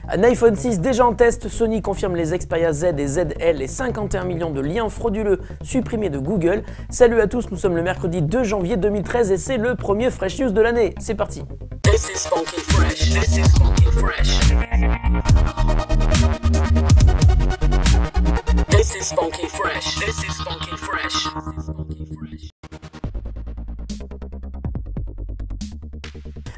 Un iPhone 6 déjà en test, Sony confirme les Xperia Z et ZL et 51 millions de liens frauduleux supprimés de Google. Salut à tous, nous sommes le mercredi 2 janvier 2013 et c'est le premier Fresh News de l'année. C'est parti. This is funky fresh. This is funky fresh. This is funky fresh. This is funky fresh.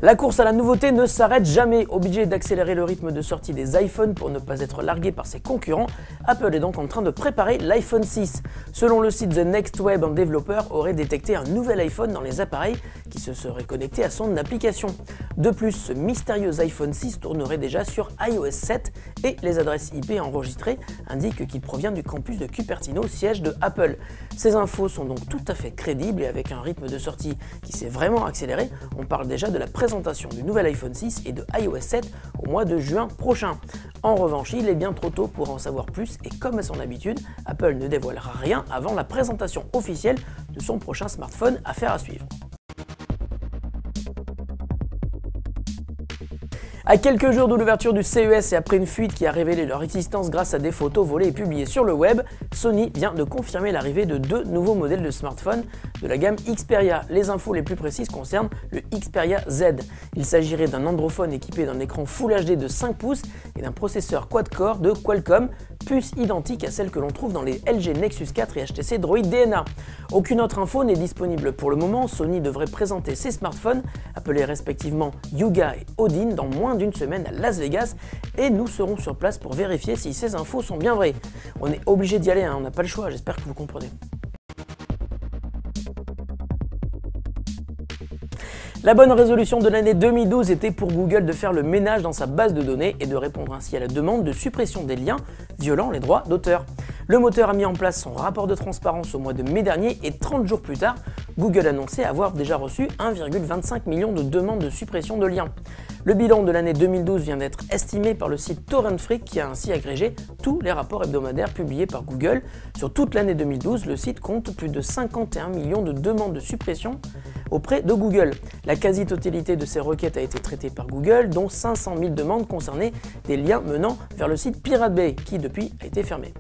La course à la nouveauté ne s'arrête jamais. Obligé d'accélérer le rythme de sortie des iPhones pour ne pas être largué par ses concurrents, Apple est donc en train de préparer l'iPhone 6. Selon le site The Next Web, un développeur aurait détecté un nouvel iPhone dans les appareils qui se seraient connectés à son application. De plus, ce mystérieux iPhone 6 tournerait déjà sur iOS 7 et les adresses IP enregistrées indiquent qu'il provient du campus de Cupertino, siège de Apple. Ces infos sont donc tout à fait crédibles et avec un rythme de sortie qui s'est vraiment accéléré, on parle déjà de la présentation du nouvel iPhone 6 et de iOS 7 au mois de juin prochain. En revanche, il est bien trop tôt pour en savoir plus et comme à son habitude, Apple ne dévoilera rien avant la présentation officielle de son prochain smartphone, affaire à suivre. À quelques jours de l'ouverture du CES et après une fuite qui a révélé leur existence grâce à des photos volées et publiées sur le web, Sony vient de confirmer l'arrivée de deux nouveaux modèles de smartphones de la gamme Xperia. Les infos les plus précises concernent le Xperia Z. Il s'agirait d'un androphone équipé d'un écran Full HD de 5 pouces et d'un processeur quad-core de Qualcomm, puce identique à celle que l'on trouve dans les LG Nexus 4 et HTC Droid DNA. Aucune autre info n'est disponible pour le moment. Sony devrait présenter ses smartphones, appelés respectivement Yuga et Odin, dans moins d'une semaine à Las Vegas et nous serons sur place pour vérifier si ces infos sont bien vraies. On est obligé d'y aller, on n'a pas le choix, j'espère que vous comprenez. La bonne résolution de l'année 2012 était pour Google de faire le ménage dans sa base de données et de répondre ainsi à la demande de suppression des liens violant les droits d'auteur. Le moteur a mis en place son rapport de transparence au mois de mai dernier et 30 jours plus tard, Google annonçait avoir déjà reçu 1,25 million de demandes de suppression de liens. Le bilan de l'année 2012 vient d'être estimé par le site TorrentFreak qui a ainsi agrégé tous les rapports hebdomadaires publiés par Google. Sur toute l'année 2012, le site compte plus de 51 millions de demandes de suppression auprès de Google. La quasi-totalité de ces requêtes a été traitée par Google, dont 500 000 demandes concernaient des liens menant vers le site Pirate Bay, qui depuis a été fermé.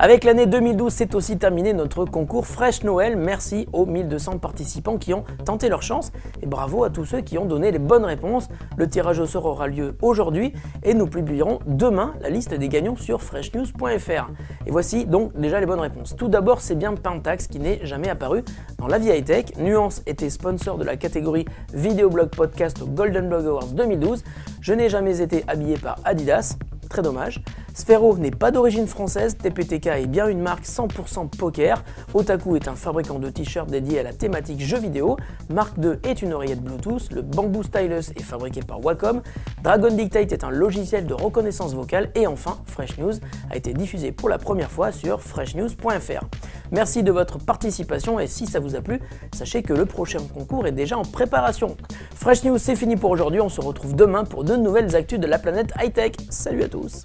Avec l'année 2012, c'est aussi terminé notre concours Fresh Noël. Merci aux 1200 participants qui ont tenté leur chance et bravo à tous ceux qui ont donné les bonnes réponses. Le tirage au sort aura lieu aujourd'hui et nous publierons demain la liste des gagnants sur freshnews.fr. Et voici donc déjà les bonnes réponses. Tout d'abord, c'est bien Pentax qui n'est jamais apparu dans la vie high-tech. Nuance était sponsor de la catégorie Vidéoblog Podcast au Golden Blog Awards 2012. Je n'ai jamais été habillé par Adidas. Très dommage. Sphero n'est pas d'origine française, TPTK est bien une marque 100% poker, Otaku est un fabricant de t-shirts dédié à la thématique jeux vidéo, Mark II est une oreillette Bluetooth, le Bamboo Stylus est fabriqué par Wacom, Dragon Dictate est un logiciel de reconnaissance vocale et enfin Fresh News a été diffusé pour la première fois sur freshnews.fr. Merci de votre participation et si ça vous a plu, sachez que le prochain concours est déjà en préparation. Fresh News c'est fini pour aujourd'hui, on se retrouve demain pour de nouvelles actus de la planète high-tech. Salut à tous!